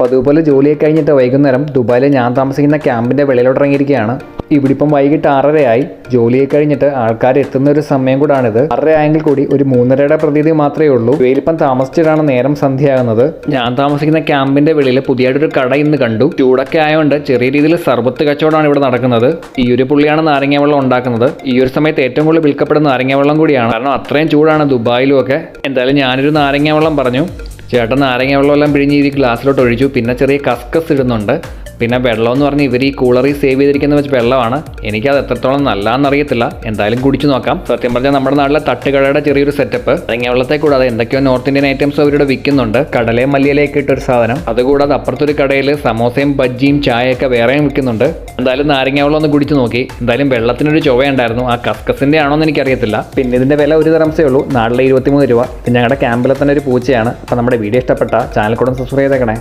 അതുപോലെ ജോലിയൊക്കെ കഴിഞ്ഞിട്ട് വൈകുന്നേരം ദുബായിൽ ഞാൻ താമസിക്കുന്ന ക്യാമ്പിൻ്റെ വെളിയിലോട്ട് ഇറങ്ങിയിരിക്കുകയാണ്. ഇവിടെ ഇപ്പം വൈകിട്ട് 6:30 ജോലിയൊക്കെ കഴിഞ്ഞിട്ട് ആൾക്കാർ എത്തുന്ന ഒരു സമയം കൂടാണിത്. 6:30 ആയെങ്കിൽ കൂടി ഒരു 3:30 പ്രതീതി മാത്രമേ ഉള്ളൂ. വെയിലിപ്പം താമസിച്ചിട്ടാണ് നേരം സന്ധ്യയാകുന്നത്. ഞാൻ താമസിക്കുന്ന ക്യാമ്പിന്റെ വെളിയിൽ പുതിയതായിട്ടൊരു കട ഇന്ന് കണ്ടു. ചൂടൊക്കെ ആയതുകൊണ്ട് ചെറിയ രീതിയിൽ സർബത്ത് കച്ചവടമാണ് ഇവിടെ നടക്കുന്നത്. ഈ ഒരു പുള്ളിയാണ് നാരങ്ങ വെള്ളം ഉണ്ടാക്കുന്നത്. ഈ ഒരു സമയത്ത് ഏറ്റവും കൂടുതൽ വിൽക്കപ്പെടുന്ന നാരങ്ങ വെള്ളം കൂടിയാണ്. കാരണം അത്രയും ചൂടാണ് ദുബായിലും ഒക്കെ. എന്തായാലും ഞാനൊരു നാരങ്ങ വെള്ളം പറഞ്ഞു. ചേട്ടൻ നാരങ്ങ വെള്ളമെല്ലാം പിഴിഞ്ഞ് ഈ ഗ്ലാസ്സിലോട്ട് ഒഴിച്ചു. പിന്നെ ചെറിയ കസ്കസ് ഇടുന്നുണ്ട്. പിന്നെ വെള്ളം എന്ന് പറഞ്ഞാൽ ഇവർ ഈ കൂളറിൽ സേവ് ചെയ്തിരിക്കുന്ന വെച്ച് വെള്ളമാണ്. എനിക്കത് എത്രത്തോളം നല്ലതെന്നറിയത്തില്ല. എന്തായാലും കുടിച്ചു നോക്കാം. സത്യം പറഞ്ഞാൽ നമ്മുടെ നാട്ടിലെ തട്ടുകടയുടെ ചെറിയൊരു സെറ്റപ്പ്. നാരങ്ങ വെള്ളത്തെ കൂടാതെ എന്തൊക്കെയോ നോർത്ത് ഇന്ത്യൻ ഐറ്റംസ് അവരുടെ വിൽക്കുന്നുണ്ട്. കടലയും മല്ലിയിലേക്ക് ഇട്ടൊരു സാധനം. അതുകൂടാതെ അപ്പുറത്തൊരു കടയിൽ സമോസയും ബജ്ജിയും ചായയൊക്കെ വേറെയും വിൽക്കുന്നുണ്ട്. എന്തായാലും നാരങ്ങ വെള്ളം ഒന്ന് കുടിച്ചു നോക്കി. എന്തായാലും വെള്ളത്തിനൊരു ചുവയുണ്ടായിരുന്നു. ആ കസ്കസിൻ്റെ ആണോ എന്ന് എനിക്കറിയത്തില്ല. പിന്നെ ഇതിൻ്റെ വില ഒരു തരംസേ ഉള്ളൂ. നാട്ടിലെ 23 രൂപ. ഇത് ഞങ്ങളുടെ ക്യാമ്പിലെ തന്നെ ഒരു പൂച്ചയാണ്. അപ്പോൾ നമ്മുടെ വീഡിയോ ഇഷ്ടപ്പെട്ട ചാനൽ കൂടെ സബ്സ്ക്രൈബ് ചെയ്തേക്കണേ.